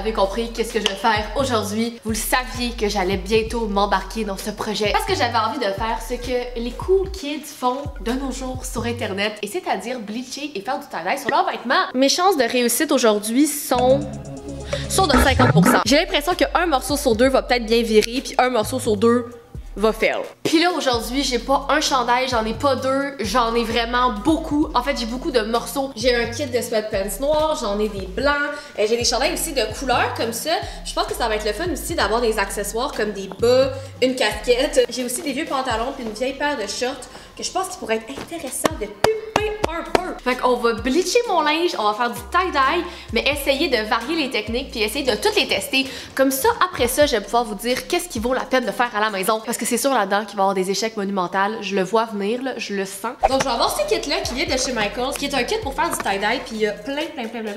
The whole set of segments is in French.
avez compris qu'est-ce que je vais faire aujourd'hui. Vous le saviez que j'allais bientôt m'embarquer dans ce projet parce que j'avais envie de faire ce que les cool kids font de nos jours sur internet, et c'est-à-dire bleacher et faire du tie-dye sur leurs vêtements. Mes chances de réussite aujourd'hui sont de 50%. J'ai l'impression qu'un morceau sur deux va peut-être bien virer, puis un morceau sur deux va fail. Puis là aujourd'hui j'ai pas un chandail, j'en ai pas deux, j'en ai vraiment beaucoup. En fait j'ai beaucoup de morceaux. J'ai un kit de sweatpants noirs, j'en ai des blancs, j'ai des chandails aussi de couleurs comme ça. Je pense que ça va être le fun aussi d'avoir des accessoires comme des bas, une casquette. J'ai aussi des vieux pantalons puis une vieille paire de shorts que je pense qu'il pourrait être intéressant de pimper un peu. Fait qu'on va bleacher mon linge, on va faire du tie-dye, mais essayer de varier les techniques puis essayer de toutes les tester. Comme ça, après ça, je vais pouvoir vous dire qu'est-ce qui vaut la peine de faire à la maison. Parce que c'est sûr là-dedans qu'il va y avoir des échecs monumentaux. Je le vois venir, là, je le sens. Donc je vais avoir ce kit-là qui vient de chez Michaels, qui est un kit pour faire du tie-dye, puis il y a plein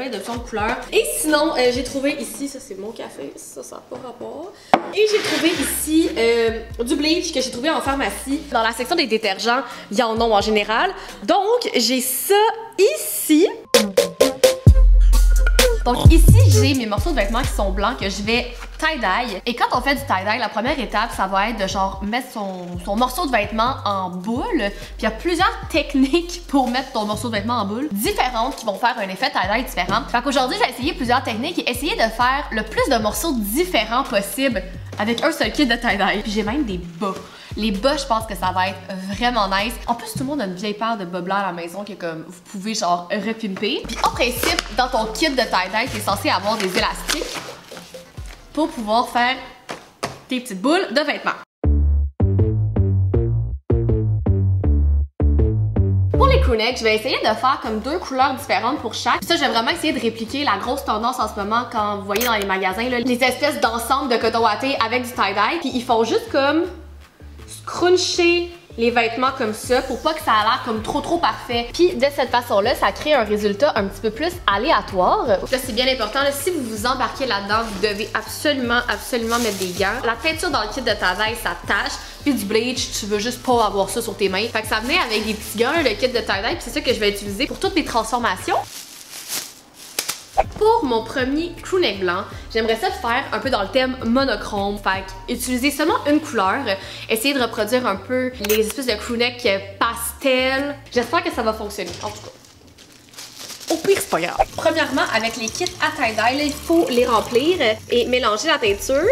d'options de couleurs. Et sinon, j'ai trouvé ici, ça c'est mon café, ça n'a pas rapport. Et j'ai trouvé ici du bleach que j'ai trouvé en pharmacie. Dans la section des détergents, il y en a en général. Donc, j'ai ça ici. Donc ici, j'ai mes morceaux de vêtements qui sont blancs que je vais tie-dye. Et quand on fait du tie-dye, la première étape, ça va être de genre mettre son morceau de vêtement en boule. Puis il y a plusieurs techniques pour mettre ton morceau de vêtement en boule différentes qui vont faire un effet tie-dye différent. Fait qu'aujourd'hui, je vais essayer plusieurs techniques et essayer de faire le plus de morceaux différents possible avec un seul kit de tie-dye. Puis j'ai même des bas. Les bas, je pense que ça va être vraiment nice. En plus, tout le monde a une vieille paire de bas blancs à la maison que comme vous pouvez genre repimper. Puis en principe, dans ton kit de tie-dye, t'es censé avoir des élastiques pour pouvoir faire tes petites boules de vêtements. Pour les crewnecks, je vais essayer de faire comme deux couleurs différentes pour chaque. Puis ça, je vais vraiment essayer de répliquer la grosse tendance en ce moment quand vous voyez dans les magasins là, les espèces d'ensemble de coton watté avec du tie-dye. Puis ils font juste comme cruncher les vêtements comme ça pour pas que ça a l'air comme trop parfait. Puis de cette façon-là, ça crée un résultat un petit peu plus aléatoire. Là, c'est bien important, là, si vous vous embarquez là-dedans, vous devez absolument mettre des gants. La teinture dans le kit de tie-dye, ça tâche. Puis du bleach, tu veux juste pas avoir ça sur tes mains. Fait que ça venait avec des petits gants, le kit de tie-dye, puis c'est ça que je vais utiliser pour toutes mes transformations. Pour mon premier crewneck blanc, j'aimerais ça faire un peu dans le thème monochrome. Fait utiliser seulement une couleur, essayer de reproduire un peu les espèces de crewneck pastel. J'espère que ça va fonctionner, en tout cas. Au pire, c'est pas grave. Premièrement, avec les kits à tie-dye, il faut les remplir et mélanger la teinture.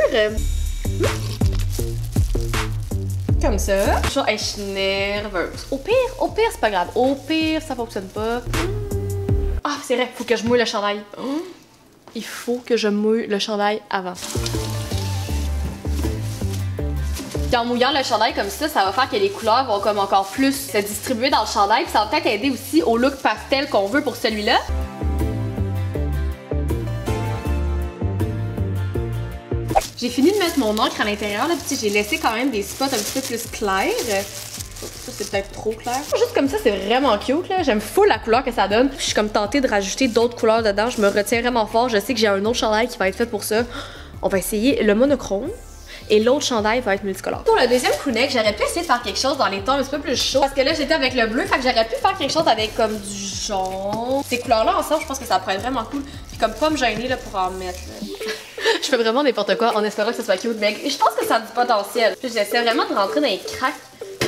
Comme ça. Je suis nerveuse. Au pire, c'est pas grave. Au pire, ça fonctionne pas. Ah, c'est vrai, faut que je mouille le chandail. Il faut que je mouille le chandail avant. Puis en mouillant le chandail comme ça va faire que les couleurs vont comme encore plus se distribuer dans le chandail. Puis ça va peut-être aider aussi au look pastel qu'on veut pour celui-là. J'ai fini de mettre mon encre à l'intérieur, là, puis j'ai laissé quand même des spots un petit peu plus clairs. Ça, c'est peut-être trop clair. Juste comme ça, c'est vraiment cute, là. J'aime full la couleur que ça donne. Je suis comme tentée de rajouter d'autres couleurs dedans. Je me retiens vraiment fort. Je sais que j'ai un autre chandail qui va être fait pour ça. On va essayer le monochrome. Et l'autre chandail va être multicolore. Pour le deuxième crewneck, j'aurais pu essayer de faire quelque chose dans les tons un petit peu plus chauds. Parce que là, j'étais avec le bleu, fait que j'aurais pu faire quelque chose avec comme du jaune. Ces couleurs-là ensemble, je pense que ça pourrait être vraiment cool. Puis comme pas me gêner là, pour en mettre. Là. Je fais vraiment n'importe quoi en espérant que ça soit cute, mais je pense que ça a du potentiel. Puis j'essaie vraiment de rentrer dans les cracks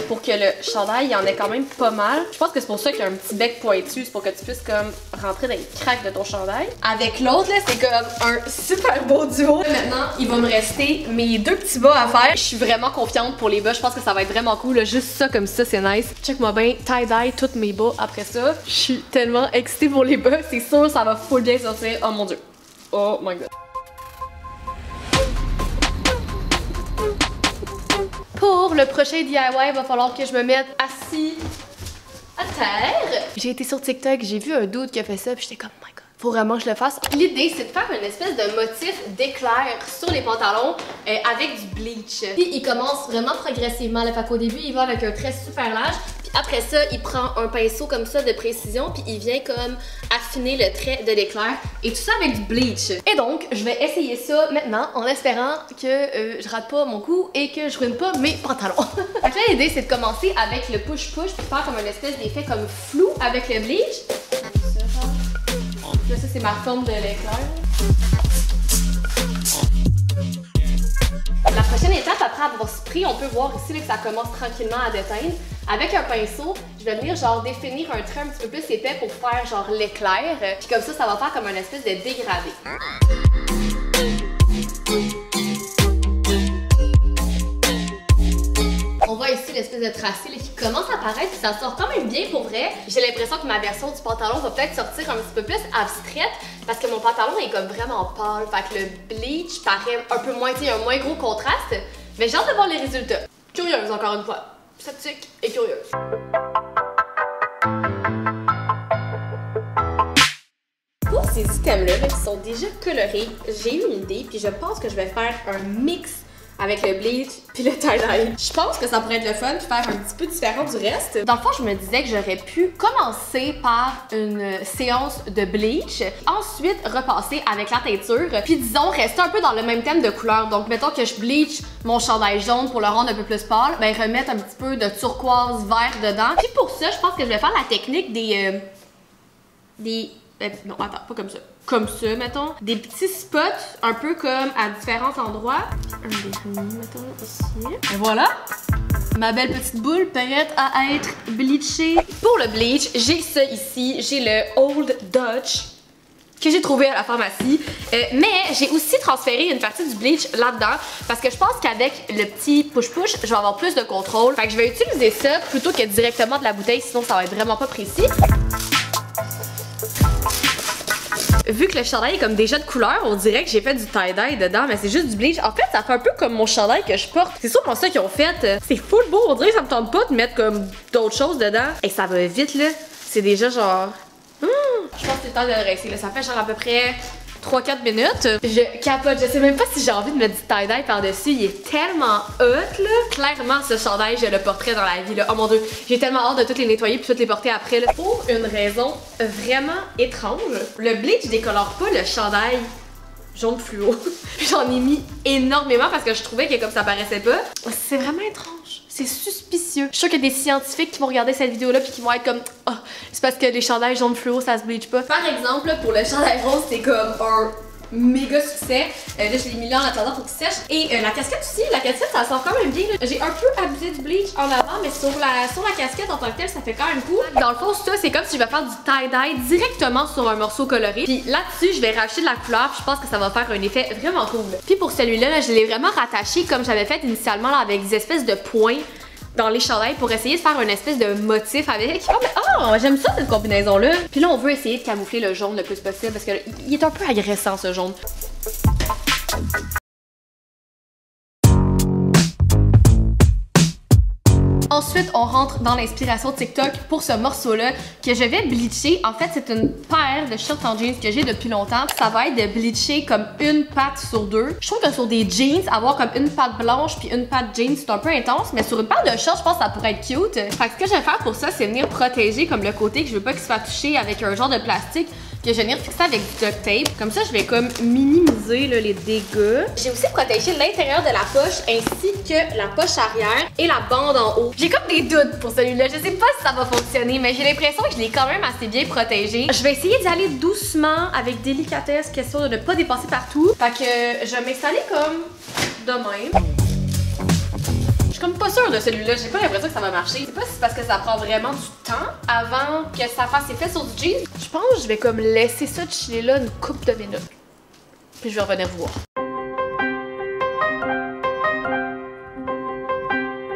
pour que le chandail, il y en ait quand même pas mal. Je pense que c'est pour ça qu'il y a un petit bec pointu, c'est pour que tu puisses comme rentrer dans les cracks de ton chandail. Avec l'autre, là, c'est comme un super beau duo. Maintenant, il va me rester mes deux petits bas à faire. Je suis vraiment confiante pour les bas, je pense que ça va être vraiment cool. Là. Juste ça comme ça, c'est nice. Check-moi bien, tie-dye tous mes bas après ça. Je suis tellement excitée pour les bas, c'est sûr, ça va full bien sortir. Oh mon dieu. Oh my god. Pour le prochain DIY, il va falloir que je me mette assis à terre. J'ai été sur TikTok, j'ai vu un dude qui a fait ça, puis j'étais comme, oh my god, faut vraiment que je le fasse. L'idée, c'est de faire une espèce de motif d'éclair sur les pantalons avec du bleach. Puis il commence vraiment progressivement. Là, fait qu'au début, il va avec un trait super large. Puis après ça, il prend un pinceau comme ça de précision, puis il vient comme affiner le trait de l'éclair. Et tout ça avec du bleach. Et donc, je vais essayer ça maintenant en espérant que je rate pas mon coup et que je ruine pas mes pantalons. Fait que là, l'idée, c'est de commencer avec le push-push puis faire comme une espèce d'effet comme flou avec le bleach. Là, ça, c'est ma forme de l'éclair. avoir spray, on peut voir ici là, que ça commence tranquillement à déteindre. Avec un pinceau, je vais venir genre définir un trait un petit peu plus épais pour faire genre l'éclair. Puis comme ça va faire comme un espèce de dégradé. On voit ici l'espèce de tracé là, qui commence à apparaître, puis ça sort quand même bien pour vrai. J'ai l'impression que ma version du pantalon va peut-être sortir un petit peu plus abstraite parce que mon pantalon est comme vraiment pâle. Fait que le bleach paraît un peu moins, il y a un moins gros contraste. Mais j'ai hâte de voir les résultats. Curieuse encore une fois. Sceptique et curieuse. Pour ces items-là qui sont déjà colorés, j'ai eu une idée, puis je pense que je vais faire un mix avec le bleach puis le tie-dye. Je pense que ça pourrait être le fun puis faire un petit peu différent du reste. Dans le fond, je me disais que j'aurais pu commencer par une séance de bleach, ensuite repasser avec la teinture, puis disons rester un peu dans le même thème de couleur. Donc mettons que je bleach mon chandail jaune pour le rendre un peu plus pâle, ben remettre un petit peu de turquoise vert dedans. Puis pour ça, je pense que je vais faire la technique des non, attends, pas comme ça. Comme ça, mettons. Des petits spots, un peu comme à différents endroits. Un vernis, mettons, ici. Et voilà! Ma belle petite boule prête à être bleachée. Pour le bleach, j'ai ça ici. J'ai le Old Dutch que j'ai trouvé à la pharmacie. Mais j'ai aussi transféré une partie du bleach là-dedans parce que je pense qu'avec le petit push-push, je vais avoir plus de contrôle. Fait que je vais utiliser ça plutôt que directement de la bouteille, sinon ça va être vraiment pas précis. Vu que le chandail est comme déjà de couleur, on dirait que j'ai fait du tie-dye dedans, mais c'est juste du bleach. En fait, ça fait un peu comme mon chandail que je porte. C'est sûrement ça qu'ils ont fait. C'est full beau, on dirait que ça me tente pas de mettre comme d'autres choses dedans. Et ça va vite, là. C'est déjà genre... Je pense que c'est le temps de le rincer, là. Ça fait genre à peu près 3-4 minutes. Je capote, je sais même pas si j'ai envie de mettre du tie-dye par-dessus. Il est tellement hot, là. Clairement, ce chandail, je le porterai dans la vie, là. Oh mon dieu, j'ai tellement hâte de toutes les nettoyer puis toutes les porter après, là. Pour une raison vraiment étrange, le bleach décolore pas le chandail jaune fluo. J'en ai mis énormément parce que je trouvais que comme ça paraissait pas. C'est vraiment étrange. C'est suspicieux. Je suis sûre qu'il y a des scientifiques qui vont regarder cette vidéo-là puis qui vont être comme « Ah, oh, c'est parce que les chandails jaune fluo, ça se bleach pas. » Par exemple, pour le chandail rose, c'est comme un méga succès. Là, je l'ai mis là en attendant pour qu'il sèche. Et la casquette aussi, la casquette, ça sort quand même bien. J'ai un peu abusé du bleach en avant, mais sur la casquette en tant que telle, ça fait quand même cool. Dans le fond, ça, c'est comme si je vais faire du tie-dye directement sur un morceau coloré. Puis là-dessus, je vais rajouter de la couleur. Puis je pense que ça va faire un effet vraiment cool. Puis pour celui-là, là, je l'ai vraiment rattaché comme j'avais fait initialement là, avec des espèces de points dans les chandails pour essayer de faire une espèce de motif avec. Oh, j'aime ça cette combinaison-là. Puis là, on veut essayer de camoufler le jaune le plus possible parce qu'il est un peu agressant ce jaune. Ensuite, on rentre dans l'inspiration TikTok pour ce morceau-là que je vais bleacher. En fait, c'est une paire de shorts en jeans que j'ai depuis longtemps. Ça va être de bleacher comme une patte sur deux. Je trouve que sur des jeans, avoir comme une patte blanche puis une patte jeans, c'est un peu intense. Mais sur une paire de shorts, je pense que ça pourrait être cute. Fait que ce que je vais faire pour ça, c'est venir protéger comme le côté que je veux pas qu'il soit touché avec un genre de plastique que je vais venir fixer avec du duct tape. Comme ça, je vais comme minimiser là, les dégâts. J'ai aussi protégé l'intérieur de la poche ainsi que la poche arrière et la bande en haut. J'ai comme des doutes pour celui-là. Je sais pas si ça va fonctionner, mais j'ai l'impression que je l'ai quand même assez bien protégé. Je vais essayer d'y aller doucement, avec délicatesse, question de ne pas dépasser partout. Fait que je vais m'installer comme de même. Je suis comme pas sûre de celui-là, j'ai pas l'impression que ça va marcher. Je sais pas si c'est parce que ça prend vraiment du temps avant que ça fasse effet sur du jean. Je pense que je vais comme laisser ça chiller là une couple de minutes. Puis je vais revenir vous voir.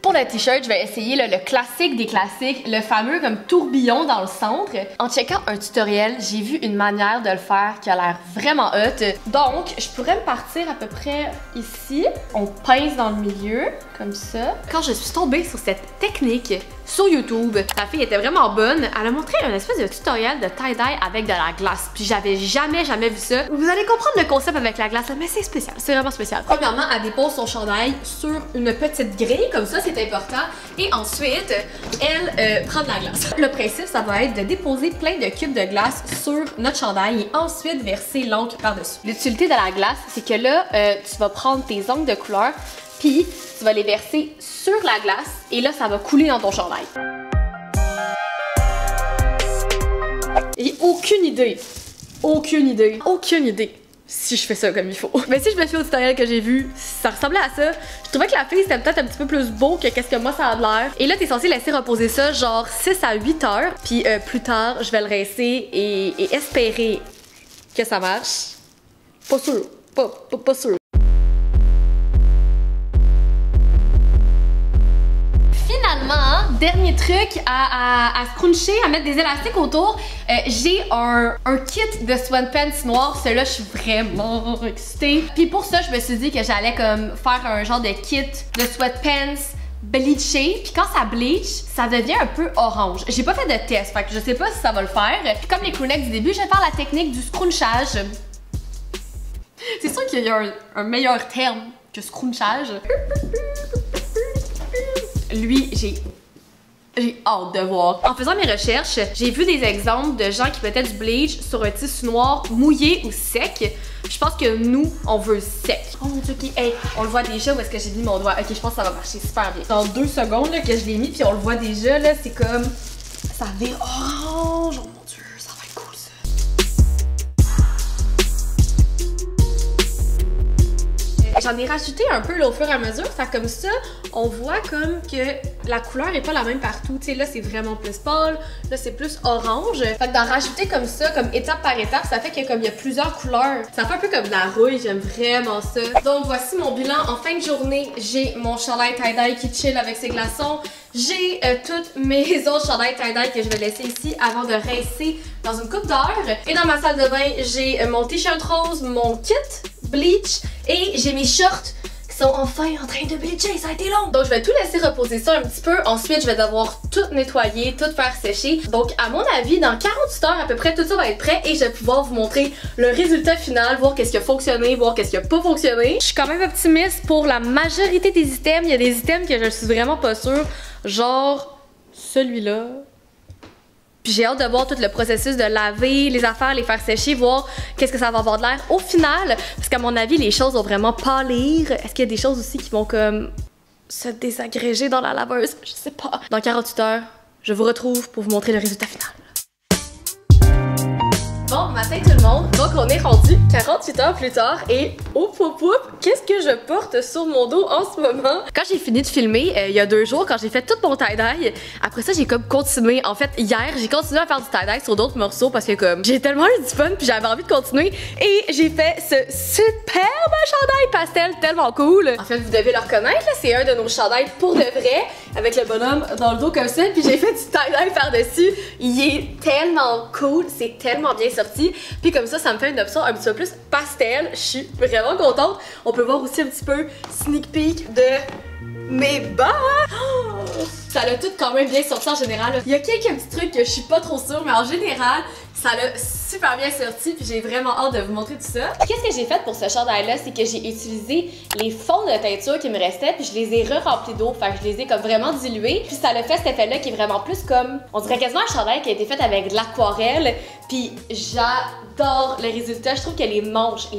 Pour le t-shirt, je vais essayer là, le classique des classiques, le fameux comme tourbillon dans le centre. En checkant un tutoriel, j'ai vu une manière de le faire qui a l'air vraiment hot. Donc, je pourrais me partir à peu près ici. On pince dans le milieu, comme ça. Quand je suis tombée sur cette technique sur YouTube, la fille était vraiment bonne. Elle a montré un espèce de tutoriel de tie-dye avec de la glace. Puis j'avais jamais vu ça. Vous allez comprendre le concept avec la glace, mais c'est spécial, c'est vraiment spécial. Premièrement, elle dépose son chandail sur une petite grille, comme ça, c'est important. Et ensuite, elle prend de la glace. Le principe, ça va être de déposer plein de cubes de glace sur notre chandail et ensuite verser l'encre par-dessus. L'utilité de la glace, c'est que là, tu vas prendre tes ongles de couleur, puis tu vas les verser sur la glace et là, ça va couler dans ton chandail. J'ai aucune idée. Aucune idée. si je fais ça comme il faut. Mais si je me fie au tutoriel que j'ai vu, ça ressemblait à ça. Je trouvais que la fille c'était peut-être un petit peu plus beau que qu'est-ce que moi ça a de l'air. Et là t'es censé laisser reposer ça genre 6 à 8 heures. Puis plus tard je vais le rincer et espérer que ça marche. Pas sûr, pas sûr. Finalement, dernier truc à scruncher, à mettre des élastiques autour, j'ai un kit de sweatpants noirs. Celui-là, je suis vraiment excitée. Puis pour ça, je me suis dit que j'allais comme faire un genre de kit de sweatpants bleaché. Puis quand ça bleach, ça devient un peu orange. J'ai pas fait de test, fait que je sais pas si ça va le faire. Puis comme les crewnecks du début, je vais faire la technique du scrunchage. C'est sûr qu'il y a un meilleur terme que scrunchage. Lui, j'ai hâte de voir. En faisant mes recherches, j'ai vu des exemples de gens qui mettaient du bleach sur un tissu noir mouillé ou sec. Je pense que nous, on veut sec. Oh mon dieu, ok, hey, on le voit déjà où est-ce que j'ai mis mon doigt. Ok, je pense que ça va marcher super bien. Dans 2 secondes là, que je l'ai mis, puis on le voit déjà, là, c'est comme... ça vire orange. Oh mon dieu, ça va être cool ça. J'en ai rajouté un peu là, au fur et à mesure, fait comme ça, on voit comme que la couleur est pas la même partout. Tu sais, là c'est vraiment plus pâle, là c'est plus orange. Fait que d'en rajouter comme ça, comme étape par étape, ça fait que comme il y a plusieurs couleurs. Ça fait un peu comme de la rouille, j'aime vraiment ça. Donc voici mon bilan en fin de journée. J'ai mon chandail tie-dye qui chill avec ses glaçons. J'ai toutes mes autres chandails tie-dye que je vais laisser ici avant de rincer dans une coupe d'heure. Et dans ma salle de bain, j'ai mon t-shirt rose, mon kit bleach et j'ai mes shorts qui sont enfin en train de bleacher, ça a été long. Donc je vais tout laisser reposer ça un petit peu. Ensuite je vais devoir tout nettoyer, tout faire sécher. Donc à mon avis dans 48 heures à peu près tout ça va être prêt et je vais pouvoir vous montrer le résultat final, voir qu'est-ce qui a fonctionné, voir qu'est-ce qui a pas fonctionné. Je suis quand même optimiste pour la majorité des items. Il y a des items que je suis vraiment pas sûre, genre celui-là. Puis j'ai hâte de voir tout le processus de laver les affaires, les faire sécher, voir qu'est-ce que ça va avoir de l'air au final. Parce qu'à mon avis, les choses vont vraiment pâlir. Est-ce qu'il y a des choses aussi qui vont comme se désagréger dans la laveuse? Je sais pas. Dans 48 heures, je vous retrouve pour vous montrer le résultat final. Bon matin tout le monde, donc on est rendu 48 heures plus tard et oup, qu'est-ce que je porte sur mon dos en ce moment? Quand j'ai fini de filmer, il y a 2 jours, quand j'ai fait tout mon tie-dye, après ça j'ai comme continué, en fait hier j'ai continué à faire du tie-dye sur d'autres morceaux parce que comme j'ai tellement eu du fun puis j'avais envie de continuer et j'ai fait ce superbe chandail pastel tellement cool. En fait vous devez le reconnaître, c'est un de nos chandails pour de vrai avec le bonhomme dans le dos comme ça puis j'ai fait du tie-dye par-dessus. Il est tellement cool, c'est tellement bien sorti. Puis comme ça me fait une option un petit peu plus pastel. Je suis vraiment contente. On peut voir aussi un petit peu sneak peek de mes bas. Oh! Ça l'a tout quand même bien sorti en général. Il y a quelques petits trucs que je suis pas trop sûre, mais en général, ça l'a super bien sorti. Puis j'ai vraiment hâte de vous montrer tout ça. Qu'est-ce que j'ai fait pour ce chandail-là? C'est que j'ai utilisé les fonds de teinture qui me restaient, puis je les ai re-remplis d'eau. Fait que je les ai comme vraiment dilués. Puis ça l'a fait cet effet-là qui est vraiment plus comme, on dirait quasiment un chandail qui a été fait avec de l'aquarelle. Puis j'adore le résultat. Je trouve que les manches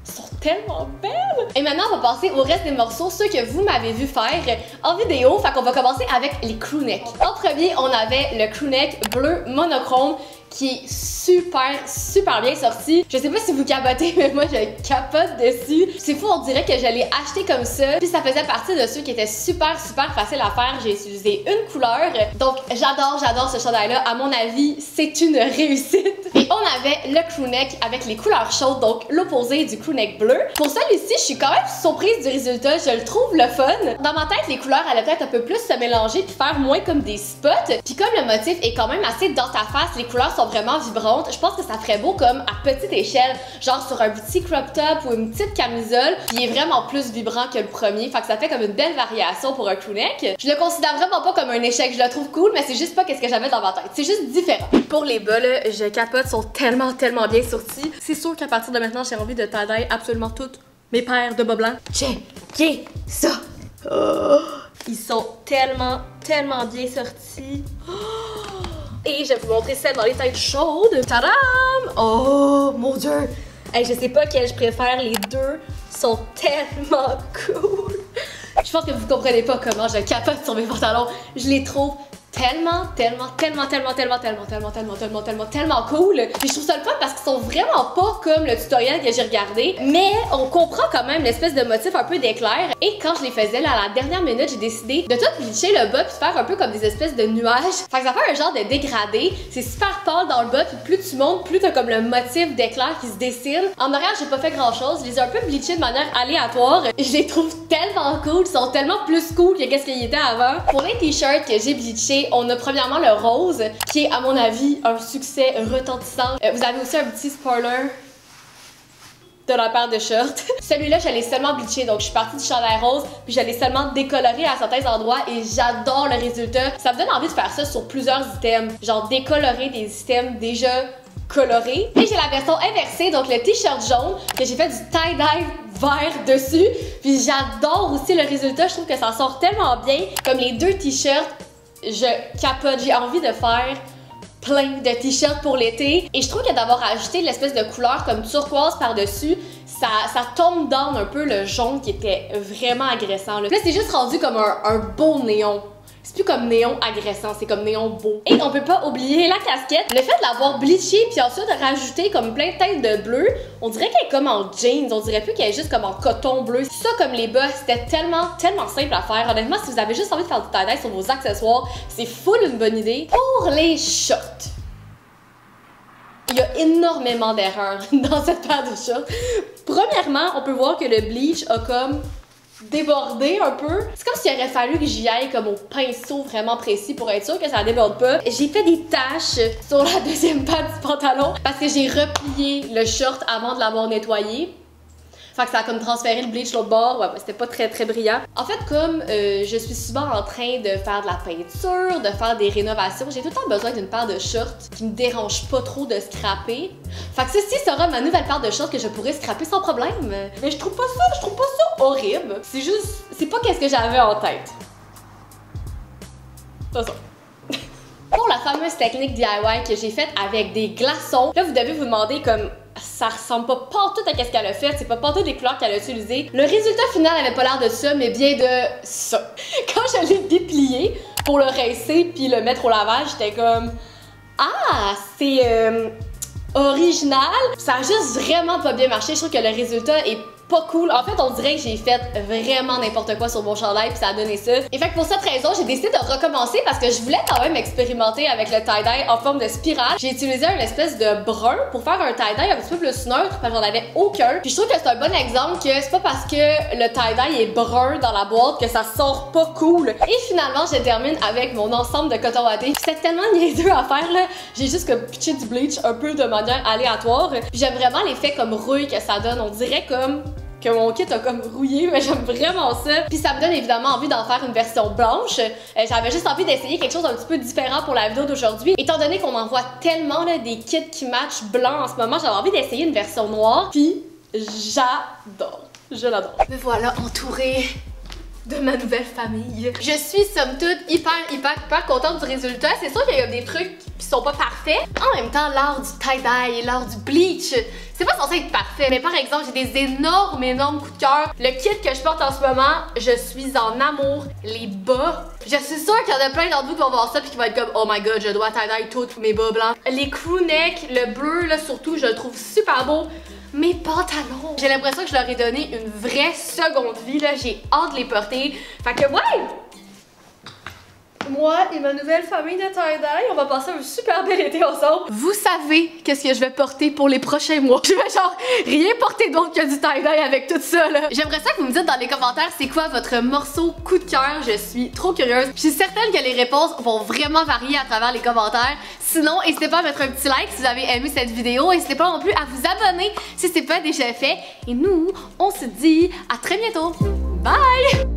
sont tellement belles! Et maintenant, on va passer au reste des morceaux, ceux que vous m'avez vu faire en vidéo. Fait qu'on va commencer avec les crewnecks. En premier, on avait le crewneck bleu monochrome qui est super bien sorti. Je sais pas si vous capotez, mais moi je capote dessus. C'est fou, on dirait que je l'ai acheté comme ça. Puis ça faisait partie de ceux qui étaient super facile à faire. J'ai utilisé une couleur. Donc j'adore ce chandail-là. À mon avis, c'est une réussite. Et on avait le crewneck avec les couleurs chaudes, donc l'opposé du crewneck bleu. Pour celui-ci, je suis quand même surprise du résultat. Je le trouve le fun. Dans ma tête, les couleurs allaient peut-être un peu plus se mélanger puis faire moins comme des spots. Puis comme le motif est quand même assez dans ta face, les couleurs sont vraiment vibrantes. Je pense que ça ferait beau comme à petite échelle, genre sur un petit crop top ou une petite camisole, puis il est vraiment plus vibrant que le premier. Fait que ça fait comme une belle variation pour un crewneck. Je le considère vraiment pas comme un échec, je le trouve cool, mais c'est juste pas qu'est-ce que j'avais dans ma tête. C'est juste différent. Pour les bas là, je capote, sont tellement bien sortis. C'est sûr qu'à partir de maintenant, j'ai envie de tie-dye absolument toutes mes paires de bas blancs. Checkez ça! Oh, ils sont tellement bien sortis. Oh. Et je vais vous montrer celle dans les teintes chaudes. Tadam! Oh mon dieu! Hey, je sais pas quelle je préfère, les deux sont tellement cool. Je pense que vous comprenez pas comment je capote sur mes pantalons. Je les trouve tellement cool. Puis je trouve ça le fun parce qu'ils sont vraiment pas comme le tutoriel que j'ai regardé, mais on comprend quand même l'espèce de motif un peu d'éclair. Et quand je les faisais là, à la dernière minute, j'ai décidé de tout glitcher le bas puis de faire un peu comme des espèces de nuages. Fait que ça fait un genre de dégradé. C'est super pâle dans le bas, puis plus tu montes, plus t'as comme le motif d'éclair qui se dessine. En arrière, j'ai pas fait grand chose. Je les ai un peu bleachés de manière aléatoire. Je les trouve tellement cool. Ils sont tellement plus cool que qu'est-ce qu'il y était avant. Pour les t-shirts que j'ai bleachés, on a premièrement le rose, qui est à mon avis un succès retentissant. Vous avez aussi un petit spoiler de la paire de shorts. Celui-là, je l'ai seulement bleaché, donc je suis partie du chandail rose, puis je l'ai seulement décoloré à certains endroits et j'adore le résultat. Ça me donne envie de faire ça sur plusieurs items, genre décolorer des items déjà colorés. Et j'ai la version inversée, donc le t-shirt jaune, que j'ai fait du tie-dye vert dessus, puis j'adore aussi le résultat. Je trouve que ça sort tellement bien. Comme les deux t-shirts, je capote, j'ai envie de faire plein de t-shirts pour l'été. Et je trouve que d'avoir ajouté l'espèce de couleur comme turquoise par-dessus, ça tombe down un peu le jaune qui était vraiment agressant. Là, c'est juste rendu comme un beau néon. C'est plus comme néon agressant, c'est comme néon beau. Et on peut pas oublier la casquette. Le fait de l'avoir bleachée puis ensuite de rajouter comme plein de teintes de bleu, on dirait qu'elle est comme en jeans, on dirait plus qu'elle est juste comme en coton bleu. Ça comme les bas, c'était tellement simple à faire. Honnêtement, si vous avez juste envie de faire du tie-dye sur vos accessoires, c'est full une bonne idée. Pour les shorts, il y a énormément d'erreurs dans cette paire de shorts. Premièrement, on peut voir que le bleach a comme débordé un peu. C'est comme s'il aurait fallu que j'y aille comme au pinceau vraiment précis pour être sûr que ça déborde pas. J'ai fait des taches sur la deuxième patte du pantalon parce que j'ai replié le short avant de l'avoir nettoyé. Fait que ça a comme transféré le bleach l'autre bord. Ouais, c'était pas très brillant. En fait, comme je suis souvent en train de faire de la peinture, de faire des rénovations, j'ai tout le temps besoin d'une paire de shorts qui me dérange pas trop de scraper. Fait que ceci sera ma nouvelle paire de shorts que je pourrais scraper sans problème. Mais je trouve pas ça horrible. C'est juste, c'est pas qu'est-ce que j'avais en tête. C'est ça. Pour la fameuse technique DIY que j'ai faite avec des glaçons, là vous devez vous demander comme ça ressemble pas tout à ce qu'elle a fait, c'est pas tout des couleurs qu'elle a utilisées. Le résultat final avait pas l'air de ça, mais bien de ça. Quand je l'ai déplié pour le rincer puis le mettre au lavage, j'étais comme ah, c'est original. Ça a juste vraiment pas bien marché. Je trouve que le résultat est pas cool. En fait, on dirait que j'ai fait vraiment n'importe quoi sur mon chandail puis ça a donné ça. Et fait que pour cette raison, j'ai décidé de recommencer parce que je voulais quand même expérimenter avec le tie-dye en forme de spirale. J'ai utilisé une espèce de brun pour faire un tie-dye un petit peu plus neutre parce que j'en avais aucun. Puis je trouve que c'est un bon exemple que c'est pas parce que le tie-dye est brun dans la boîte que ça sort pas cool. Et finalement, je termine avec mon ensemble de coton watté. C'est tellement niaiseux à faire là. J'ai juste comme pitché du bleach un peu de manière aléatoire. Puis j'aime vraiment l'effet comme rouille que ça donne. On dirait comme que mon kit a comme rouillé, mais j'aime vraiment ça. Puis ça me donne évidemment envie d'en faire une version blanche. J'avais juste envie d'essayer quelque chose un petit peu différent pour la vidéo d'aujourd'hui. Étant donné qu'on en voit tellement là, des kits qui matchent blanc en ce moment, j'avais envie d'essayer une version noire. Puis j'adore. Je l'adore. Me voilà entourée de ma nouvelle famille. Je suis somme toute hyper contente du résultat. C'est sûr qu'il y a des trucs qui sont pas parfaits. En même temps, l'art du tie-dye et l'art du bleach, c'est pas censé être parfait. Mais par exemple, j'ai des énormes coups de cœur. Le kit que je porte en ce moment, je suis en amour. Les bas, je suis sûre qu'il y en a plein d'entre vous qui vont voir ça puis qui vont être comme oh my god, je dois tie-dye tous mes bas blancs. Les crew neck, le bleu là surtout, je le trouve super beau. Mes pantalons, j'ai l'impression que je leur ai donné une vraie seconde vie là, j'ai hâte de les porter. Fait que ouais! Moi et ma nouvelle famille de tie-dye, on va passer un super bel été ensemble. Vous savez qu'est-ce que je vais porter pour les prochains mois. Je vais genre rien porter d'autre que du tie-dye avec tout ça là. J'aimerais ça que vous me dites dans les commentaires c'est quoi votre morceau coup de cœur. Je suis trop curieuse. Je suis certaine que les réponses vont vraiment varier à travers les commentaires. Sinon, n'hésitez pas à mettre un petit like si vous avez aimé cette vidéo. N'hésitez pas non plus à vous abonner si c'est pas déjà fait. Et nous, on se dit à très bientôt. Bye!